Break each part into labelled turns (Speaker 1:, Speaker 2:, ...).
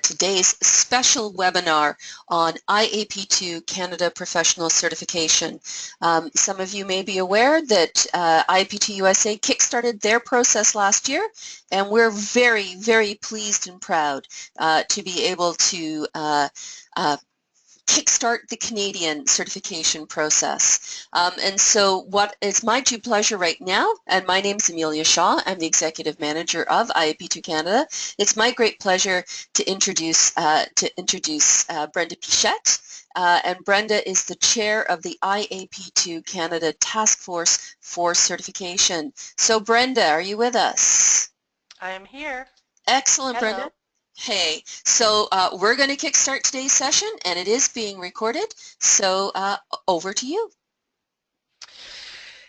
Speaker 1: today's special webinar on IAP2 Canada Professional Certification. Some of you may be aware that IAP2 USA kickstarted their process last year, and we're very, very pleased and proud to be able to kickstart the Canadian certification process. And so what is my true pleasure right now, and my name is Amelia Shaw, I'm the Executive Manager of IAP2 Canada. It's my great pleasure to introduce Brenda Pichette. And Brenda is the chair of the IAP2 Canada Task Force for Certification. So Brenda, are you with us?
Speaker 2: I am here.
Speaker 1: Excellent.
Speaker 2: Hello.
Speaker 1: Brenda. Hey, so we're going to kickstart today's session, and it is being recorded, so over to you.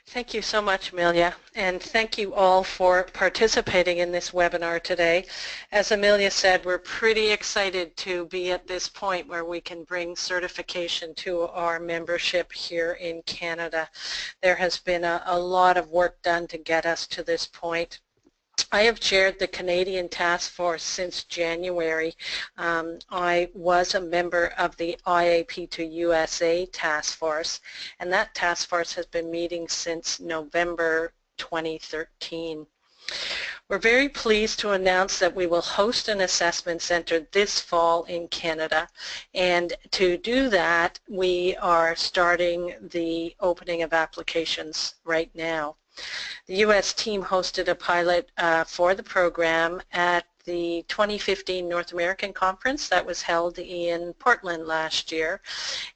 Speaker 2: Thank you so much, Amelia, and thank you all for participating in this webinar today. As Amelia said, we're pretty excited to be at this point where we can bring certification to our membership here in Canada. There has been a lot of work done to get us to this point. I have chaired the Canadian Task Force since January. I was a member of the IAP2 USA Task Force, and that task force has been meeting since November 2013. We're very pleased to announce that we will host an assessment center this fall in Canada, and to do that we are starting the opening of applications right now. The U.S. team hosted a pilot for the program at the 2015 North American Conference that was held in Portland last year,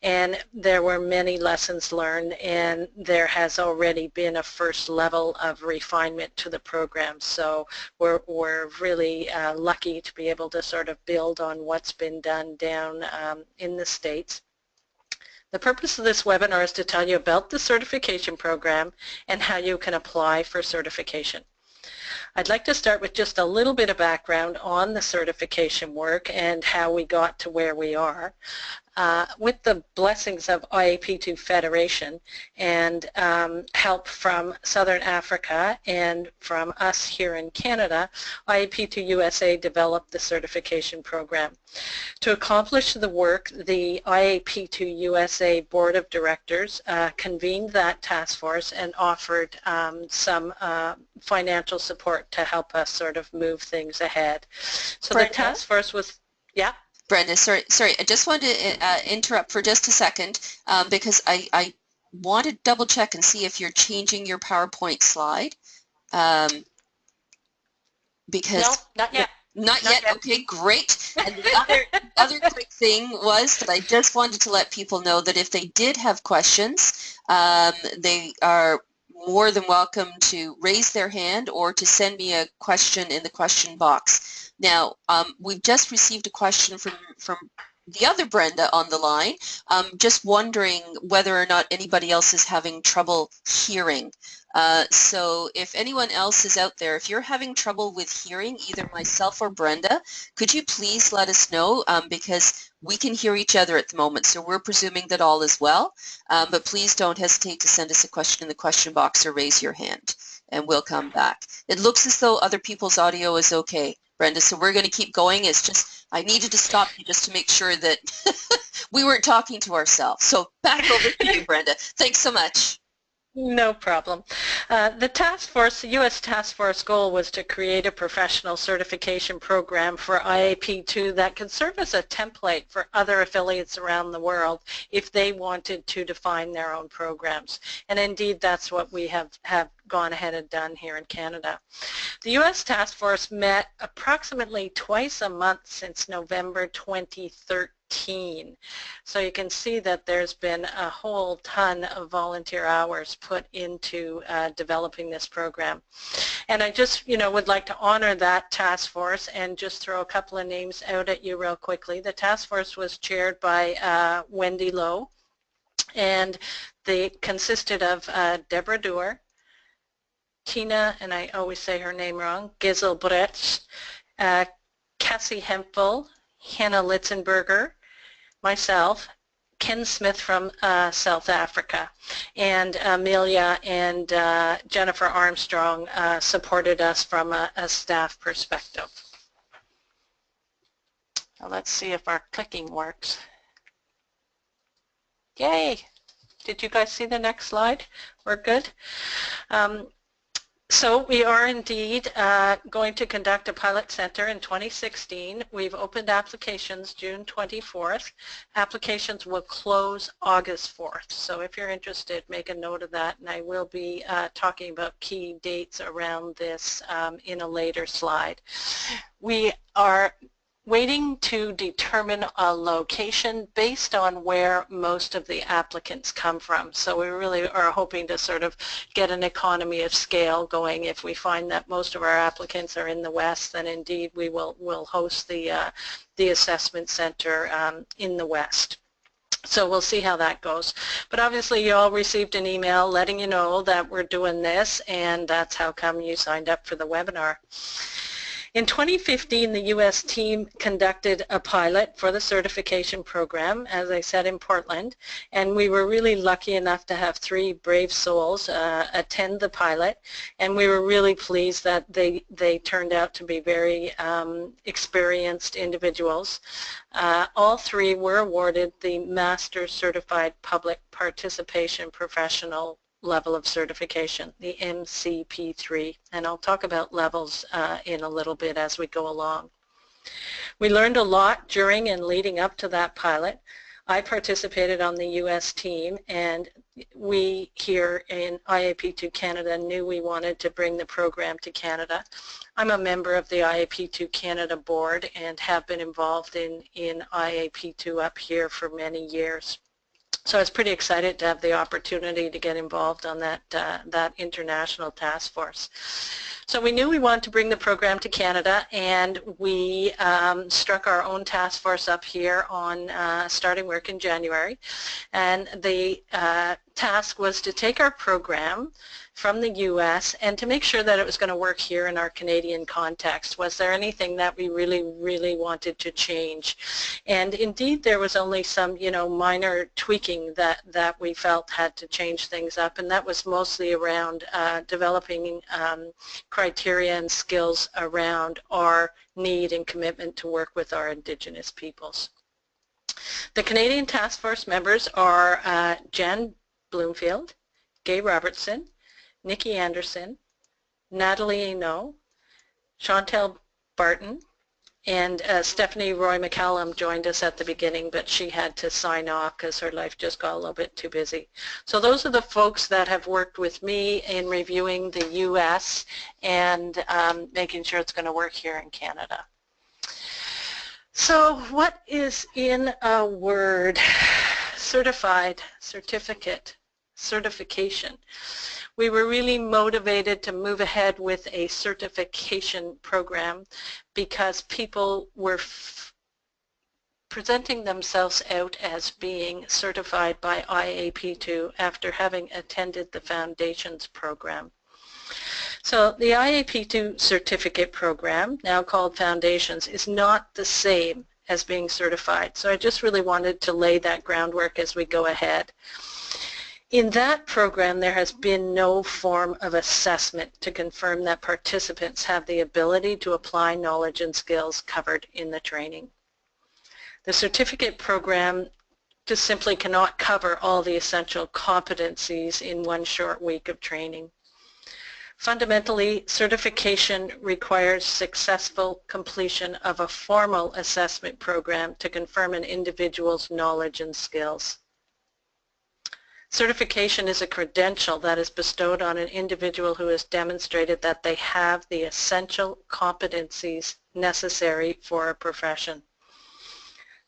Speaker 2: and there were many lessons learned, and there has already been a first level of refinement to the program. So we're really lucky to be able to sort of build on what's been done down in the States. The purpose of this webinar is to tell you about the certification program and how you can apply for certification. I'd like to start with just a little bit of background on the certification work and how we got to where we are. With the blessings of IAP2 Federation and help from Southern Africa and from us here in Canada, IAP2 USA developed the certification program. To accomplish the work, the IAP2 USA Board of Directors convened that task force and offered some financial support to help us sort of move things ahead. So
Speaker 1: Brenda?
Speaker 2: The task force was, yeah?
Speaker 1: Brenda, sorry, I just wanted to interrupt for just a second because I want to double check and see if you're changing your PowerPoint slide. Because
Speaker 2: no, not yet.
Speaker 1: Not yet. Okay, great. And the other quick thing was that I just wanted to let people know that if they did have questions, they are more than welcome to raise their hand or to send me a question in the question box. Now, we've just received a question from the other Brenda on the line, just wondering whether or not anybody else is having trouble hearing. So if anyone else is out there, if you're having trouble with hearing, either myself or Brenda, could you please let us know, because we can hear each other at the moment, so we're presuming that all is well, but please don't hesitate to send us a question in the question box or raise your hand, and we'll come back. It looks as though other people's audio is okay, Brenda, so we're going to keep going. It's just, I needed to stop you just to make sure that we weren't talking to ourselves. So back over to you, Brenda. Thanks so much.
Speaker 2: No problem. The task force, the U.S. task force goal was to create a professional certification program for IAP2 that could serve as a template for other affiliates around the world if they wanted to define their own programs. And indeed, that's what we have gone ahead and done here in Canada. The U.S. task force met approximately twice a month since November 2013. So you can see that there's been a whole ton of volunteer hours put into developing this program. And I just, would like to honor that task force and just throw a couple of names out at you real quickly. The task force was chaired by Wendy Lowe, and they consisted of Deborah Dewar, Tina, and I always say her name wrong, Giselbrecht, Cassie Hempel, Hannah Litzenberger, myself, Ken Smith from South Africa, and Amelia and Jennifer Armstrong supported us from a staff perspective. Now let's see if our clicking works. Yay! Did you guys see the next slide? We're good. So we are indeed going to conduct a pilot center in 2016. We've opened applications June 24th. Applications will close August 4th. So if you're interested, make a note of that, and I will be talking about key dates around this in a later slide. We are waiting to determine a location based on where most of the applicants come from. So we really are hoping to sort of get an economy of scale going. If we find that most of our applicants are in the West, then indeed we will host the assessment center in the West. So we'll see how that goes. But obviously you all received an email letting you know that we're doing this, and that's how come you signed up for the webinar. In 2015, the U.S. team conducted a pilot for the certification program, as I said, in Portland, and we were really lucky enough to have 3 brave souls attend the pilot, and we were really pleased that they turned out to be very experienced individuals. All 3 were awarded the Master Certified Public Participation Professional level of certification, the MCP3, and I'll talk about levels in a little bit as we go along. We learned a lot during and leading up to that pilot. I participated on the U.S. team, and we here in IAP2 Canada knew we wanted to bring the program to Canada. I'm a member of the IAP2 Canada board and have been involved in IAP2 up here for many years. So I was pretty excited to have the opportunity to get involved on that international task force. So we knew we wanted to bring the program to Canada, and we struck our own task force up here on starting work in January. And the task was to take our program from the U.S. and to make sure that it was going to work here in our Canadian context. Was there anything that we really wanted to change? And indeed there was only some minor tweaking that we felt had to change things up, and that was mostly around developing criteria and skills around our need and commitment to work with our Indigenous peoples. The Canadian Task Force members are Jan Bloomfield, Gay Robertson, Nikki Anderson, Natalie Eno, Chantel Barton, and Stephanie Roy McCallum joined us at the beginning, but she had to sign off because her life just got a little bit too busy. So those are the folks that have worked with me in reviewing the U.S. and making sure it's going to work here in Canada. So what is in a word? Certified, certificate, certification. We were really motivated to move ahead with a certification program because people were presenting themselves out as being certified by IAP2 after having attended the Foundations program. So the IAP2 certificate program, now called Foundations, is not the same as being certified. So I just really wanted to lay that groundwork as we go ahead. In that program, there has been no form of assessment to confirm that participants have the ability to apply knowledge and skills covered in the training. The certificate program just simply cannot cover all the essential competencies in one short week of training. Fundamentally, certification requires successful completion of a formal assessment program to confirm an individual's knowledge and skills. Certification is a credential that is bestowed on an individual who has demonstrated that they have the essential competencies necessary for a profession.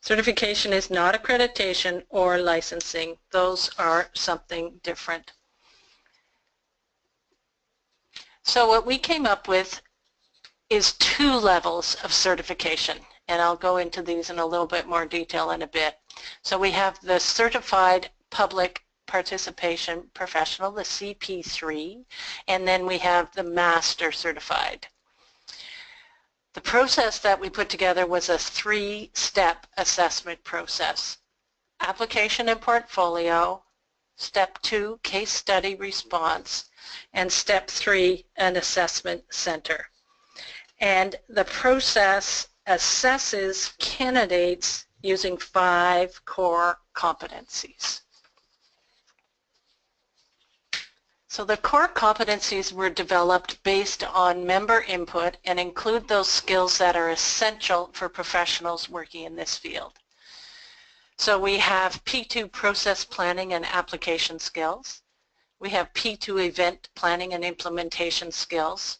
Speaker 2: Certification is not accreditation or licensing. Those are something different. So what we came up with is 2 levels of certification, and I'll go into these in a little bit more detail in a bit. So we have the Certified Public Participation Professional, the CP3, and then we have the Master Certified. The process that we put together was a 3-step assessment process. Application and portfolio, step 2, case study response, and step 3, an assessment center. And the process assesses candidates using 5 core competencies. So the core competencies were developed based on member input and include those skills that are essential for professionals working in this field. So we have P2 process planning and application skills. We have P2 event planning and implementation skills,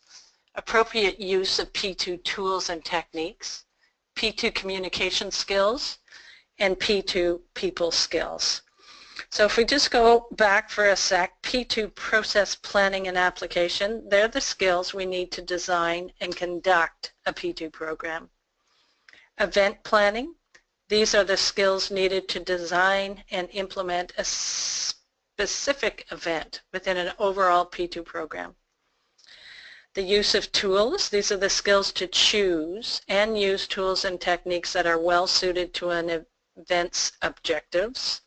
Speaker 2: appropriate use of P2 tools and techniques, P2 communication skills, and P2 people skills. So if we just go back for a sec, P2 process planning and application, they're the skills we need to design and conduct a P2 program. Event planning, these are the skills needed to design and implement a specific event within an overall P2 program. The use of tools, these are the skills to choose and use tools and techniques that are well suited to an event's objectives.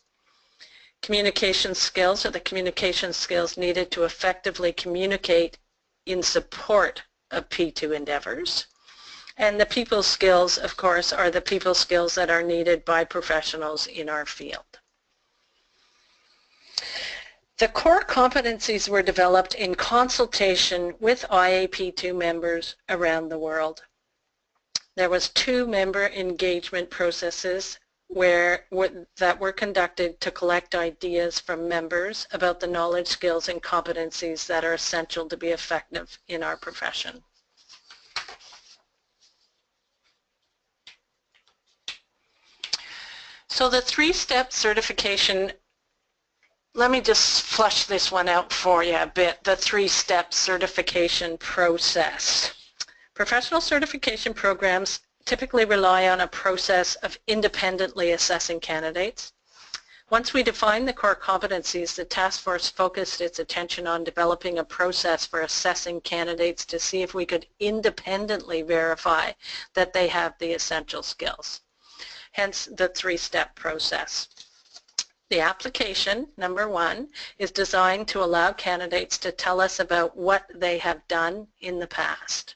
Speaker 2: Communication skills are the communication skills needed to effectively communicate in support of P2 endeavors. And the people skills, of course, are the people skills that are needed by professionals in our field. The core competencies were developed in consultation with IAP2 members around the world. There was 2 member engagement processes that were conducted to collect ideas from members about the knowledge, skills, and competencies that are essential to be effective in our profession. So the 3-step certification, let me just flush this one out for you a bit, the 3-step certification process. Professional certification programs typically rely on a process of independently assessing candidates. Once we defined the core competencies, the task force focused its attention on developing a process for assessing candidates to see if we could independently verify that they have the essential skills. Hence the 3-step process. The application, number 1, is designed to allow candidates to tell us about what they have done in the past.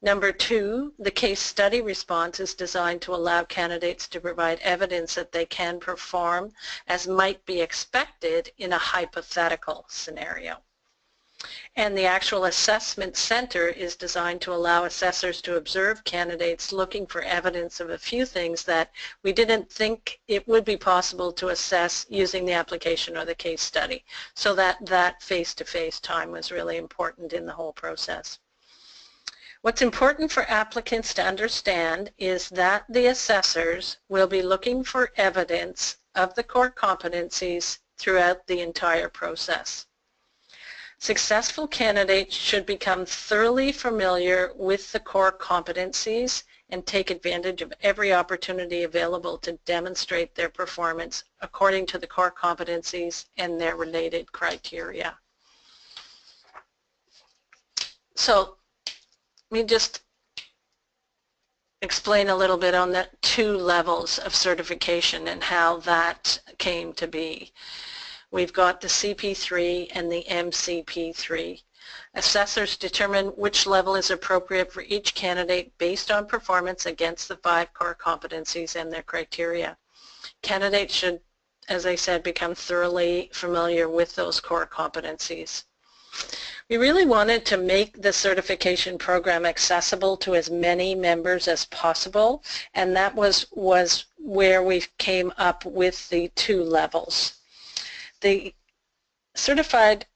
Speaker 2: Number 2, the case study response is designed to allow candidates to provide evidence that they can perform as might be expected in a hypothetical scenario. And the actual assessment center is designed to allow assessors to observe candidates looking for evidence of a few things that we didn't think it would be possible to assess using the application or the case study. So that face-to-face time was really important in the whole process. What's important for applicants to understand is that the assessors will be looking for evidence of the core competencies throughout the entire process. Successful candidates should become thoroughly familiar with the core competencies and take advantage of every opportunity available to demonstrate their performance according to the core competencies and their related criteria. So, let me just explain a little bit on the 2 levels of certification and how that came to be. We've got the CP3 and the MCP3. Assessors determine which level is appropriate for each candidate based on performance against the 5 core competencies and their criteria. Candidates should, as I said, become thoroughly familiar with those core competencies. We really wanted to make the certification program accessible to as many members as possible, and that was where we came up with the 2 levels. The Certified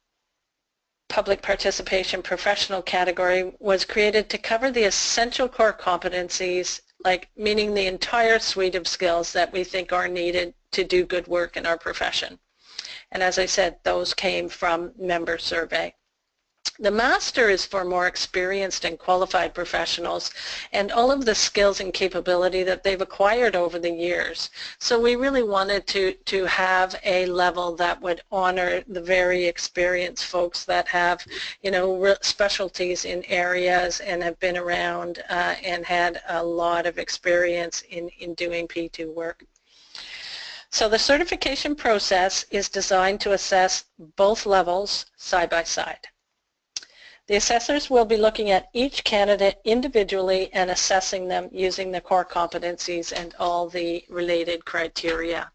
Speaker 2: Public Participation Professional category was created to cover the essential core competencies, like meaning the entire suite of skills that we think are needed to do good work in our profession. And as I said, those came from member survey. The master is for more experienced and qualified professionals and all of the skills and capability that they've acquired over the years. So we really wanted to have a level that would honor the very experienced folks that have, you know, specialties in areas and have been around and had a lot of experience in doing P2 work. So the certification process is designed to assess both levels side by side. The assessors will be looking at each candidate individually and assessing them using the core competencies and all the related criteria.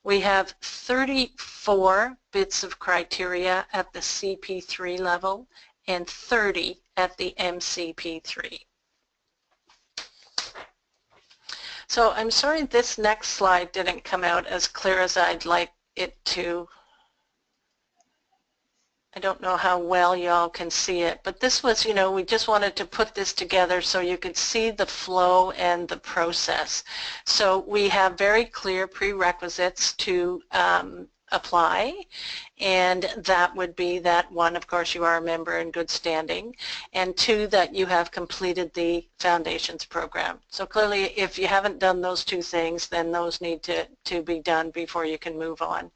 Speaker 2: We have 34 bits of criteria at the CP3 level and 30 at the MCP3. So I'm sorry this next slide didn't come out as clear as I'd like it to. I don't know how well y'all can see it, but this was, we just wanted to put this together so you could see the flow and the process. So we have very clear prerequisites to apply, and that would be that one, of course, you are a member in good standing, and two, that you have completed the foundations program. So clearly, if you haven't done those two things, then those need to be done before you can move on.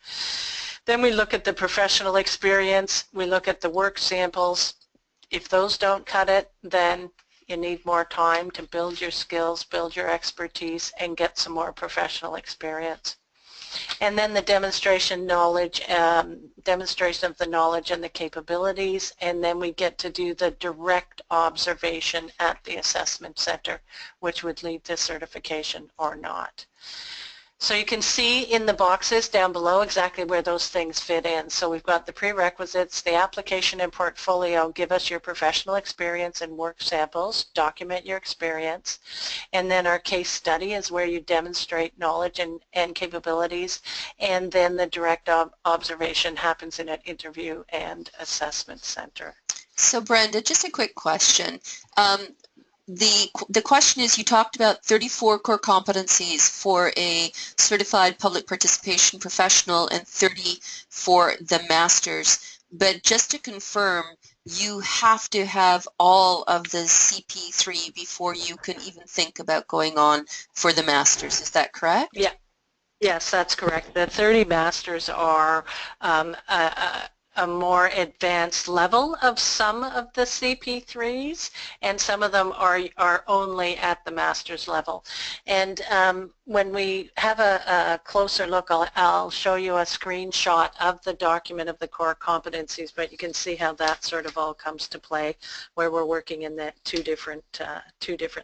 Speaker 2: Then we look at the professional experience, we look at the work samples. If those don't cut it, then you need more time to build your skills, build your expertise, and get some more professional experience. And then the demonstration knowledge, demonstration of the knowledge and the capabilities, and then we get to do the direct observation at the assessment center, which would lead to certification or not. So you can see in the boxes down below exactly where those things fit in. So we've got the prerequisites, the application and portfolio, give us your professional experience and work samples, document your experience. And then our case study is where you demonstrate knowledge and capabilities. And then the direct observation happens in an interview and assessment center.
Speaker 1: So Brenda, just a quick question. The question is, you talked about 34 core competencies for a certified public participation professional and 30 for the masters. But just to confirm, you have to have all of the CP3 before you can even think about going on for the masters. Is that correct?
Speaker 2: Yeah. Yes, that's correct. The 30 masters are a more advanced level of some of the CP3s, and some of them are only at the master's level. And when we have a closer look, I'll show you a screenshot of the document of the core competencies, but you can see how that sort of all comes to play, where we're working in the two different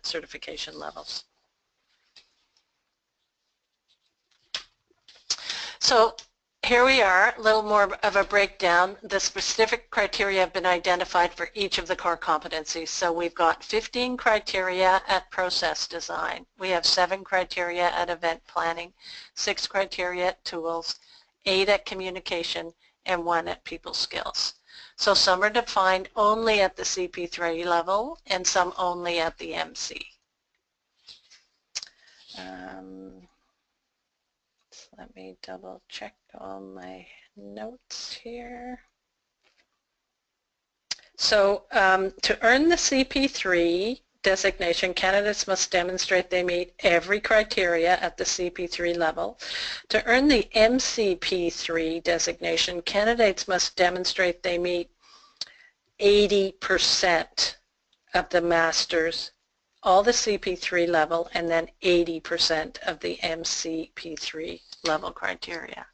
Speaker 2: certification levels. So here we are, a little more of a breakdown. The specific criteria have been identified for each of the core competencies. So we've got 15 criteria at process design. We have 7 criteria at event planning, 6 criteria at tools, 8 at communication, and 1 at people skills. So some are defined only at the CP3 level and some only at the MC. Let me double check all my notes here. So to earn the CP3 designation, candidates must demonstrate they meet every criteria at the CP3 level. To earn the MCP3 designation, candidates must demonstrate they meet 80% of the master's, all the CP3 level, and then 80% of the MCP3 level criteria.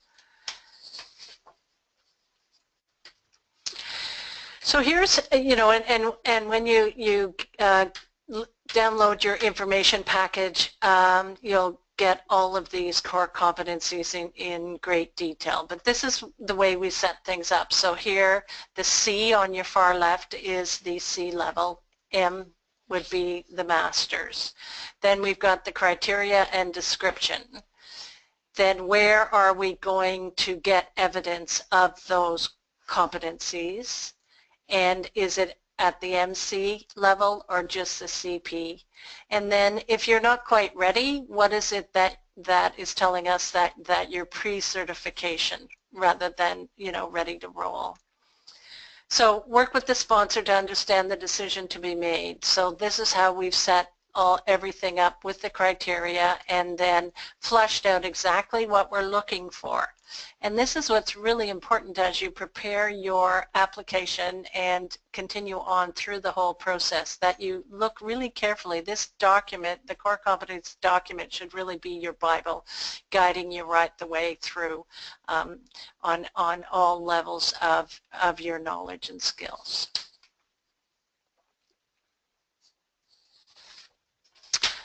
Speaker 2: So here's, and when you download your information package, you'll get all of these core competencies in great detail. But this is the way we set things up. So here, the C on your far left is the C level. M would be the master's. Then we've got the criteria and description. Then where are we going to get evidence of those competencies? And is it at the MC level or just the CP? And then if you're not quite ready, what is it that is telling us that you're pre-certification rather than, ready to roll? So work with the sponsor to understand the decision to be made. So this is how we've set everything up with the criteria and then flushed out exactly what we're looking for. And this is what's really important as you prepare your application and continue on through the whole process, that you look really carefully. This document, the core competence document, should really be your Bible, guiding you right the way through on all levels of your knowledge and skills.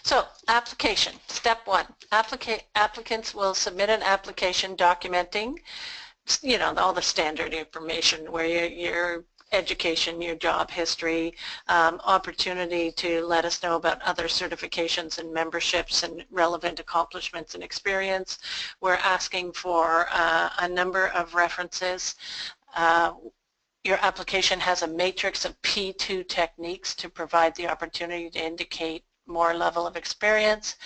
Speaker 2: So application, step one, applicants will submit an application documenting, you know, all the standard information where your education, your job history, opportunity to let us know about other certifications and memberships and relevant accomplishments and experience. We're asking for a number of references. Your application has a matrix of P2 techniques to provide the opportunity to indicate more level of experience.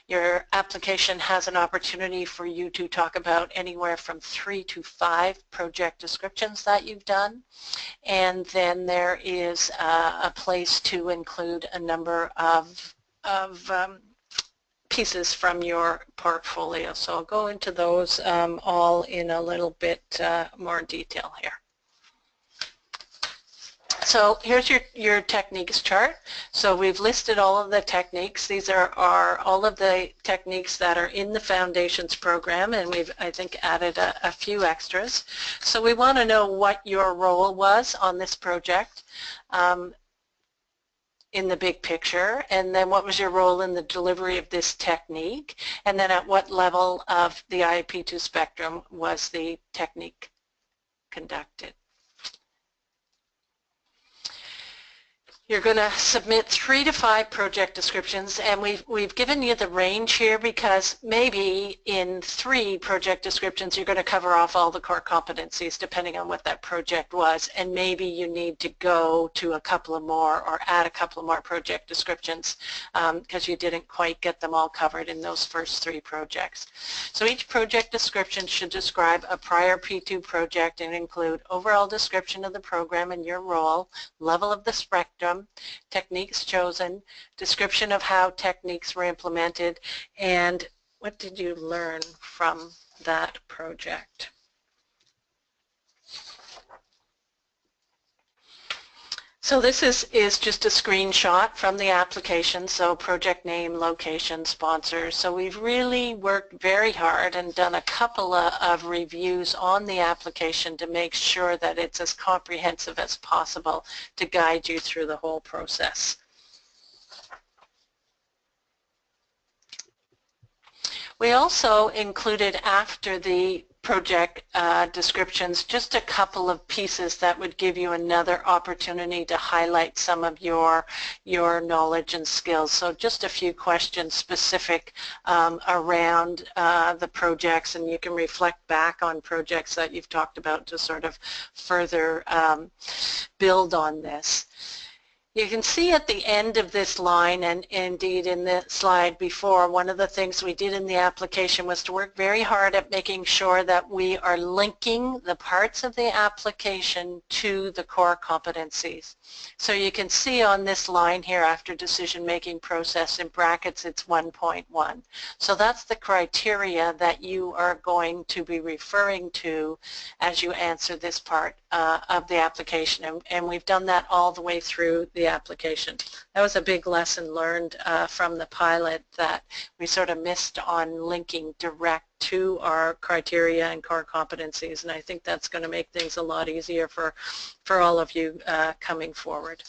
Speaker 2: Your application has an opportunity for you to talk about anywhere from 3 to 5 project descriptions that you've done. And then there is a place to include a number of pieces from your portfolio. So I'll go into those all in a little bit more detail here. So here's your techniques chart. So we've listed all of the techniques. These are all of the techniques that are in the Foundations program, and we've, I think, added a few extras. So we want to know what your role was on this project in the big picture, and then what was your role in the delivery of this technique, and then at what level of the IAP2 spectrum was the technique conducted. You're going to submit 3 to 5 project descriptions, and we've given you the range here because maybe in 3 project descriptions you're going to cover off all the core competencies depending on what that project was, and maybe you need to go to a couple of more or add a couple of more project descriptions because you didn't quite get them all covered in those first 3 projects. So each project description should describe a prior P2 project and include overall description of the program and your role, level of the spectrum, techniques chosen, description of how techniques were implemented, and what did you learn from that project. So this is just a screenshot from the application, so project name, location, sponsor. So we've really worked very hard and done a couple of reviews on the application to make sure that it's as comprehensive as possible to guide you through the whole process. We also included after the project descriptions just a couple of pieces that would give you another opportunity to highlight some of your knowledge and skills. So just a few questions specific around the projects, and you can reflect back on projects that you've talked about to sort of further build on this. You can see at the end of this line, and indeed in the slide before, one of the things we did in the application was to work very hard at making sure that we are linking the parts of the application to the core competencies. So you can see on this line here, after decision-making process, in brackets it's 1.1. So that's the criteria that you are going to be referring to as you answer this part of the application, and we've done that all the way through the application. That was a big lesson learned from the pilot, that we sort of missed on linking direct to our criteria and core competencies, and I think that's going to make things a lot easier for all of you coming forward.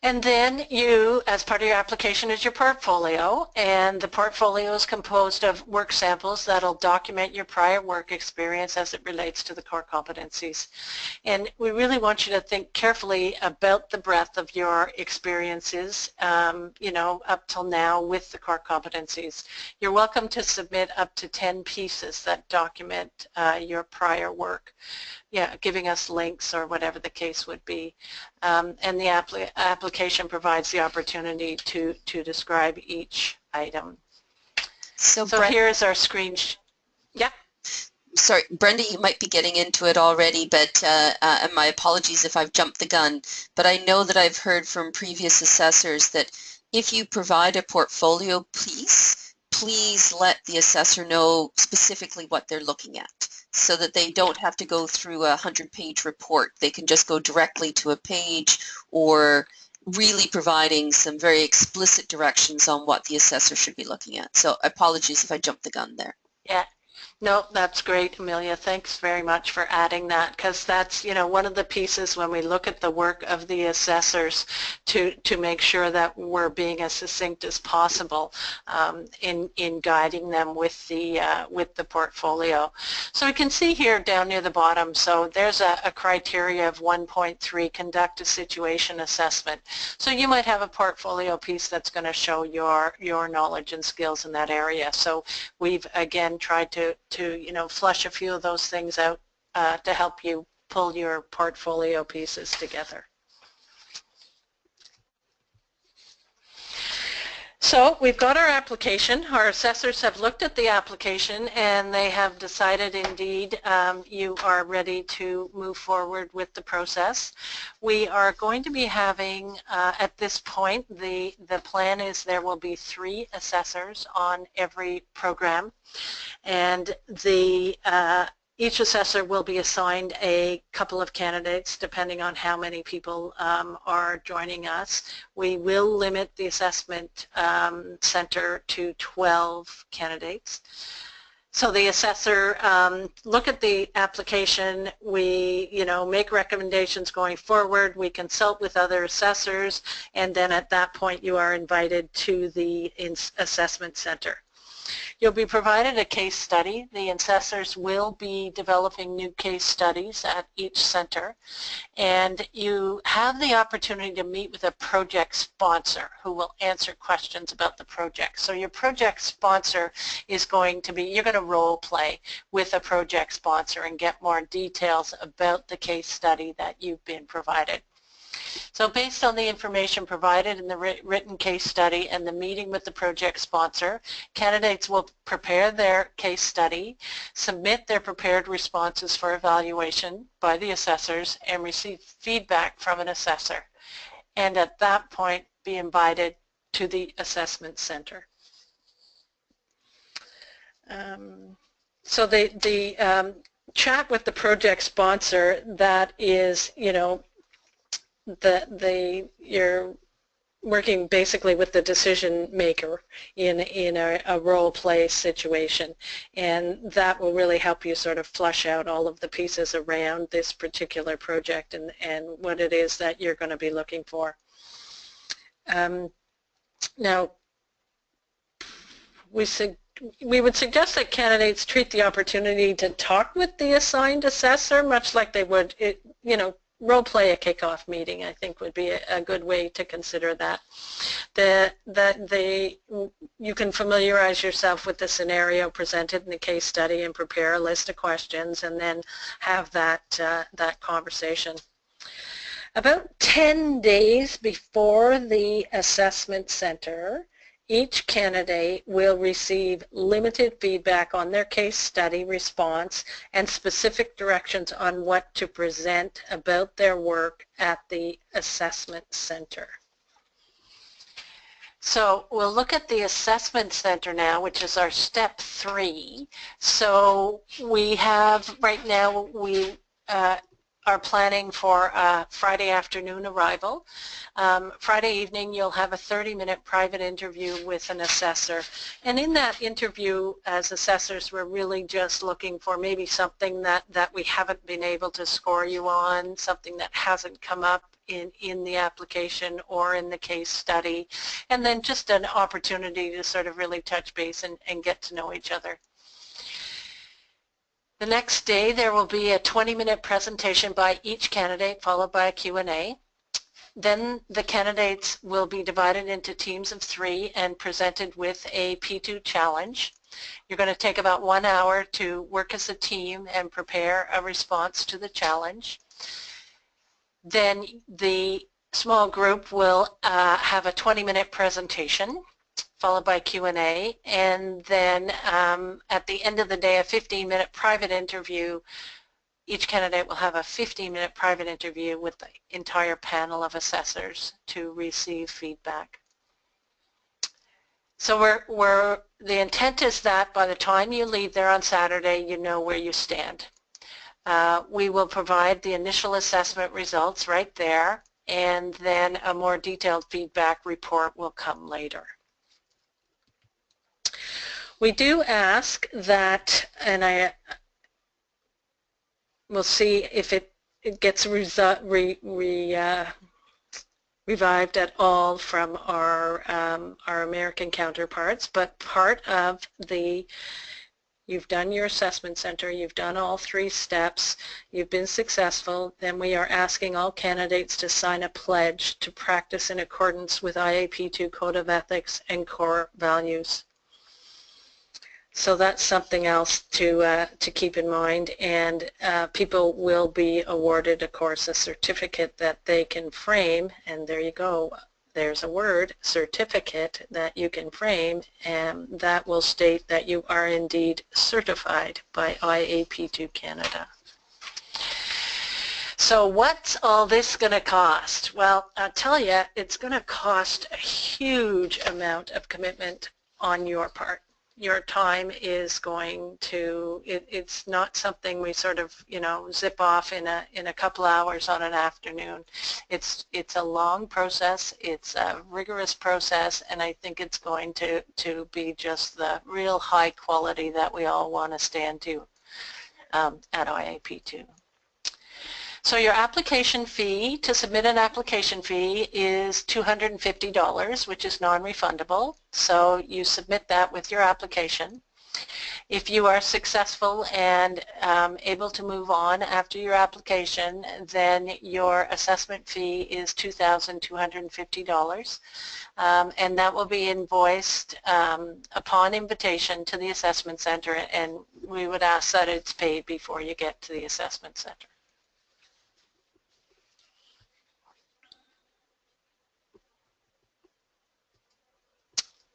Speaker 2: And then you, as part of your application, is your portfolio, and the portfolio is composed of work samples that'll document your prior work experience as it relates to the core competencies. And we really want you to think carefully about the breadth of your experiences, you know, up till now with the core competencies. You're welcome to submit up to 10 pieces that document your prior work. Yeah, giving us links or whatever the case would be. And the application provides the opportunity to describe each item. So here's our screen. Yeah.
Speaker 1: Sorry, Brenda, you might be getting into it already, but and my apologies if I've jumped the gun, but I know that I've heard from previous assessors that if you provide a portfolio piece, please let the assessor know specifically what they're looking at, so that they don't have to go through a 100-page report. They can just go directly to a page, or really providing some very explicit directions on what the assessor should be looking at. So apologies if I jumped the gun there.
Speaker 2: Yeah. No, that's great, Amelia. Thanks very much for adding that, because that's, one of the pieces when we look at the work of the assessors to make sure that we're being as succinct as possible in guiding them with the portfolio. So we can see here down near the bottom, so there's a criteria of 1.3, conduct a situation assessment. So you might have a portfolio piece that's going to show your knowledge and skills in that area. So we've again tried to flush a few of those things out to help you pull your portfolio pieces together. So we've got our application. Our assessors have looked at the application and they have decided indeed you are ready to move forward with the process. We are going to be having, at this point, the plan is there will be 3 assessors on every program, and each assessor will be assigned a couple of candidates depending on how many people are joining us. We will limit the assessment center to 12 candidates. So the assessor look at the application, we make recommendations going forward, we consult with other assessors, and then at that point you are invited to the assessment center. You'll be provided a case study. The assessors will be developing new case studies at each center, and you have the opportunity to meet with a project sponsor who will answer questions about the project. So your project sponsor is going to be, you're going to role play with a project sponsor and get more details about the case study that you've been provided. So based on the information provided in the written case study and the meeting with the project sponsor, candidates will prepare their case study, submit their prepared responses for evaluation by the assessors, and receive feedback from an assessor. And at that point, be invited to the assessment center. So the chat with the project sponsor, that is, you're working basically with the decision maker in a role play situation, and that will really help you sort of flush out all of the pieces around this particular project and what it is that you're going to be looking for. Now, we would suggest that candidates treat the opportunity to talk with the assigned assessor much like they would, role play a kickoff meeting, I think would be a good way to consider that. You can familiarize yourself with the scenario presented in the case study and prepare a list of questions and then have that conversation. About 10 days before the assessment center, each candidate will receive limited feedback on their case study response and specific directions on what to present about their work at the assessment center. So we'll look at the assessment center now, which is our step 3. So we have, right now, we are planning for a Friday afternoon arrival. Friday evening you'll have a 30-minute private interview with an assessor, and in that interview as assessors we're really just looking for maybe something that we haven't been able to score you on, something that hasn't come up in the application or in the case study, and then just an opportunity to sort of really touch base and get to know each other. The next day there will be a 20-minute presentation by each candidate followed by a Q&A. Then the candidates will be divided into teams of 3 and presented with a P2 challenge. You're going to take about 1 hour to work as a team and prepare a response to the challenge. Then the small group will have a 20-minute presentation followed by Q&A, and then at the end of the day a 15-minute private interview. Each candidate will have a 15-minute private interview with the entire panel of assessors to receive feedback. So the intent is that by the time you leave there on Saturday you know where you stand. We will provide the initial assessment results right there, and then a more detailed feedback report will come later. We do ask that, and we'll see if it gets revived at all from our American counterparts, but part of you've done your assessment center, you've done all 3 steps, you've been successful, then we are asking all candidates to sign a pledge to practice in accordance with IAP2 Code of Ethics and core values. So that's something else to keep in mind, and people will be awarded, of course, a certificate that they can frame, and there you go, there's a word, certificate, that you can frame, and that will state that you are indeed certified by IAP2 Canada. So what's all this going to cost? Well, I'll tell you, it's going to cost a huge amount of commitment on your part. Your time is going to, it's not something we sort of, zip off in a couple hours on an afternoon. It's a long process, it's a rigorous process, and I think it's going to be just the real high quality that we all want to stand to at IAP2. So your application fee, to submit an application fee, is $250, which is non-refundable. So you submit that with your application. If you are successful and able to move on after your application, then your assessment fee is $2,250. And that will be invoiced upon invitation to the assessment center, and we would ask that it's paid before you get to the assessment center.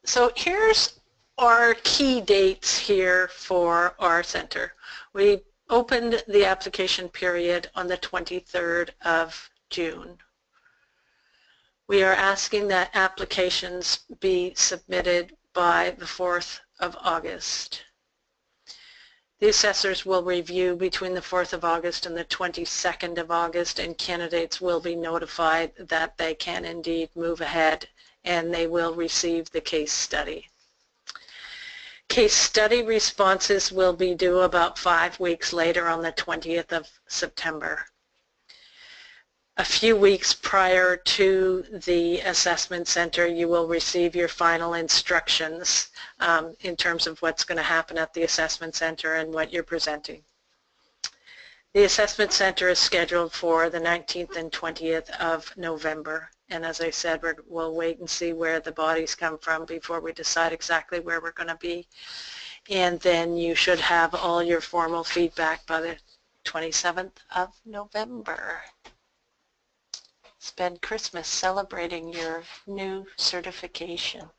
Speaker 2: So here's our key dates here for our center. We opened the application period on the 23rd of June. We are asking that applications be submitted by the 4th of August. The assessors will review between the 4th of August and the 22nd of August, and candidates will be notified that they can indeed move ahead, and they will receive the case study. Case study responses will be due about 5 weeks later on the 20th of September. A few weeks prior to the assessment center, you will receive your final instructions in terms of what's going to happen at the assessment center and what you're presenting. The assessment center is scheduled for the 19th and 20th of November. And as I said, we'll wait and see where the bodies come from before we decide exactly where we're going to be. And then you should have all your formal feedback by the 27th of November. Spend Christmas celebrating your new certification.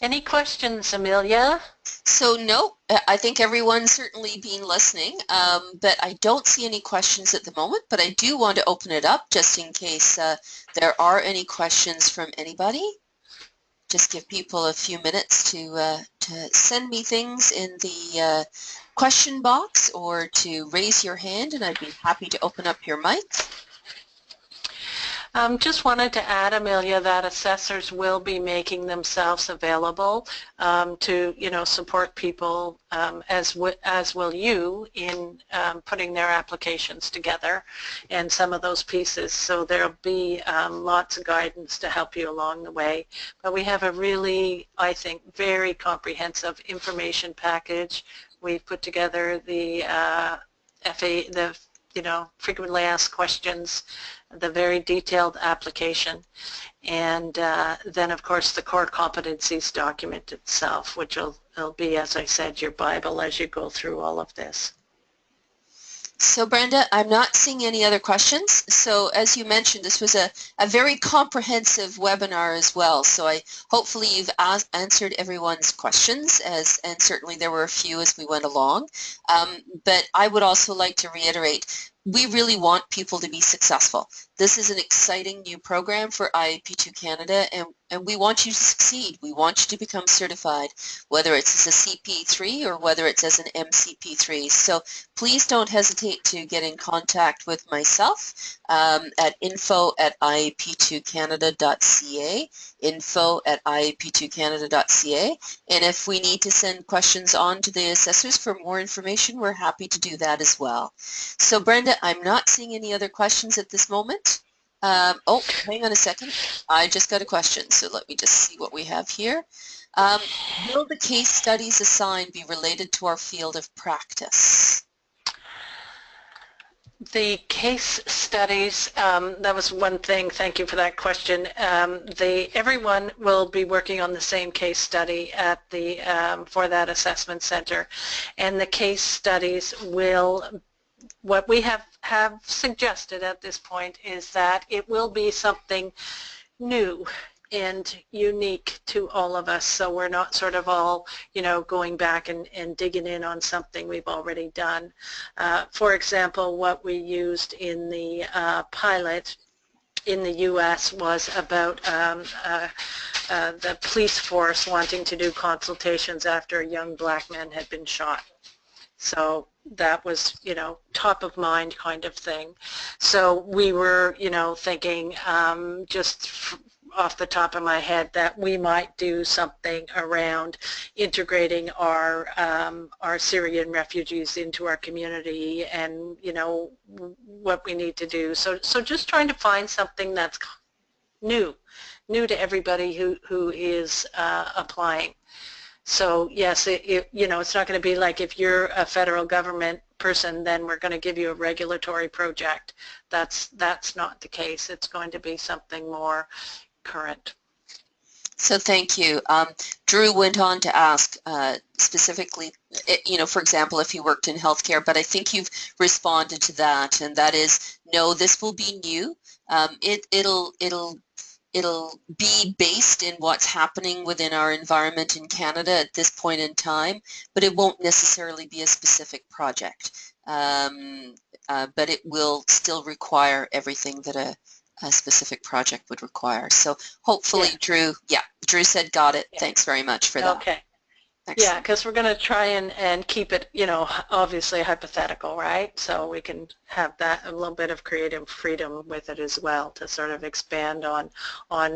Speaker 2: Any questions, Amelia?
Speaker 1: So no, I think everyone's certainly been listening, but I don't see any questions at the moment, but I do want to open it up just in case there are any questions from anybody. Just give people a few minutes to send me things in the question box or to raise your hand, and I'd be happy to open up your mic.
Speaker 2: Just wanted to add, Amelia, that assessors will be making themselves available to, support people as will you in putting their applications together and some of those pieces. So there'll be lots of guidance to help you along the way. But we have a really, I think, very comprehensive information package. We've put together the frequently asked questions, the very detailed application, and then of course the core competencies document itself, which will be, as I said, your Bible as you go through all of this.
Speaker 1: So Brenda, I'm not seeing any other questions. So as you mentioned, this was a very comprehensive webinar as well. So hopefully you've answered everyone's questions, and certainly there were a few as we went along. But I would also like to reiterate, we really want people to be successful. This is an exciting new program for IAP2 Canada, and we want you to succeed. We want you to become certified, whether it's as a CP3 or whether it's as an MCP3. So please don't hesitate to get in contact with myself at info@iap2canada.ca, info@iap2canada.ca. And if we need to send questions on to the assessors for more information, we're happy to do that as well. So Brenda, I'm not seeing any other questions at this moment. Oh, hang on a second. I just got a question, so let me just see what we have here. Will the case studies assigned be related to our field of practice?
Speaker 2: The case studies, that was one thing, thank you for that question. Everyone will be working on the same case study at the, for that assessment center, and the case studies will, what we have suggested at this point is that it will be something new and unique to all of us, so we're not sort of all, you know, going back and digging in on something we've already done. For example, what we used in the pilot in the U.S. was about the police force wanting to do consultations after a young black man had been shot. So that was, you know, top of mind kind of thing. So we were, you know, thinking just off the top of my head that we might do something around integrating our Syrian refugees into our community, and, you know, what we need to do. So just trying to find something that's new to everybody who is applying. So yes, you know, it's not going to be like if you're a federal government person, then we're going to give you a regulatory project. That's not the case. It's going to be something more current.
Speaker 1: So thank you. Drew went on to ask specifically, you know, for example, if you worked in healthcare, but I think you've responded to that, and that is, no, this will be new. It'll be based in what's happening within our environment in Canada at this point in time, but it won't necessarily be a specific project. But it will still require everything that a specific project would require. So hopefully,
Speaker 2: Yeah.
Speaker 1: Drew said got it.
Speaker 2: Yeah.
Speaker 1: Thanks very much for that.
Speaker 2: Okay.
Speaker 1: Excellent.
Speaker 2: Yeah, because we're going to try and keep it, you know, obviously hypothetical, right? So we can have that, a little bit of creative freedom with it as well, to sort of expand on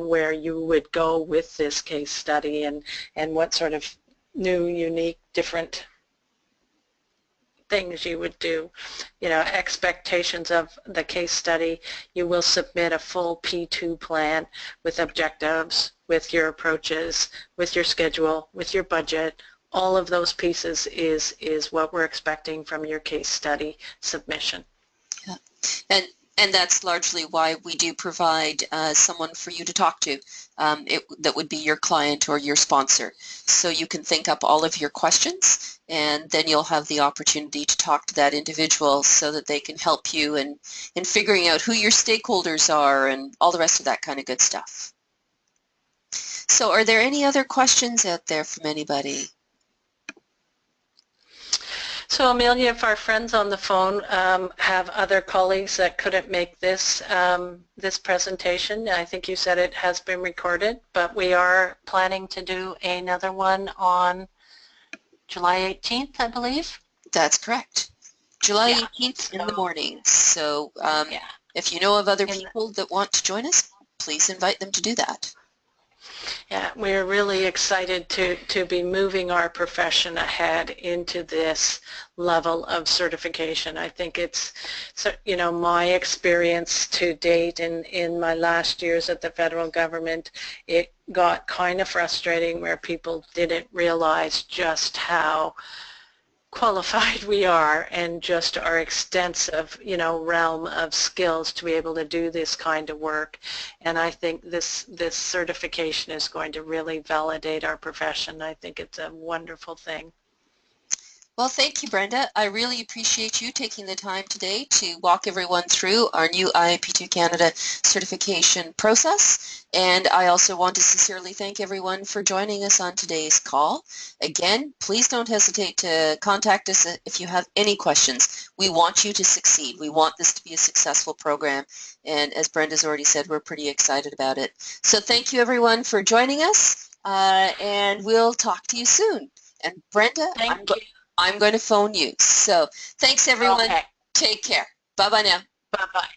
Speaker 2: where you would go with this case study, and what sort of new, unique, different things you would do. You know, expectations of the case study. You will submit a full P2 plan with objectives, with your approaches, with your schedule, with your budget. All of those pieces is what we're expecting from your case study submission.
Speaker 1: Yeah. And that's largely why we do provide someone for you to talk to. That would be your client or your sponsor. So you can think up all of your questions, and then you'll have the opportunity to talk to that individual so that they can help you in figuring out who your stakeholders are and all the rest of that kind of good stuff. So are there any other questions out there from anybody?
Speaker 2: So Amelia, if our friends on the phone have other colleagues that couldn't make this this presentation, I think you said it has been recorded, but we are planning to do another one on July 18th, I believe.
Speaker 1: That's correct. July 18th
Speaker 2: So,
Speaker 1: in the morning. So
Speaker 2: yeah.
Speaker 1: if you know of other people that want to join us, please invite them to do that.
Speaker 2: Yeah, we're really excited to be moving our profession ahead into this level of certification. I think it's, you know, my experience to date in my last years at the federal government, it got kind of frustrating where people didn't realize just how qualified we are and just our extensive, you know, realm of skills to be able to do this kind of work. And I think this certification is going to really validate our profession. I think it's a wonderful thing.
Speaker 1: Well, thank you, Brenda. I really appreciate you taking the time today to walk everyone through our new IAP2 Canada certification process. And I also want to sincerely thank everyone for joining us on today's call. Again, please don't hesitate to contact us if you have any questions. We want you to succeed. We want this to be a successful program. And as Brenda's already said, we're pretty excited about it. So thank you, everyone, for joining us. And we'll talk to you soon. And Brenda,
Speaker 2: Thank you.
Speaker 1: I'm going to phone you. So thanks, everyone.
Speaker 2: Okay.
Speaker 1: Take care. Bye-bye now.
Speaker 2: Bye-bye.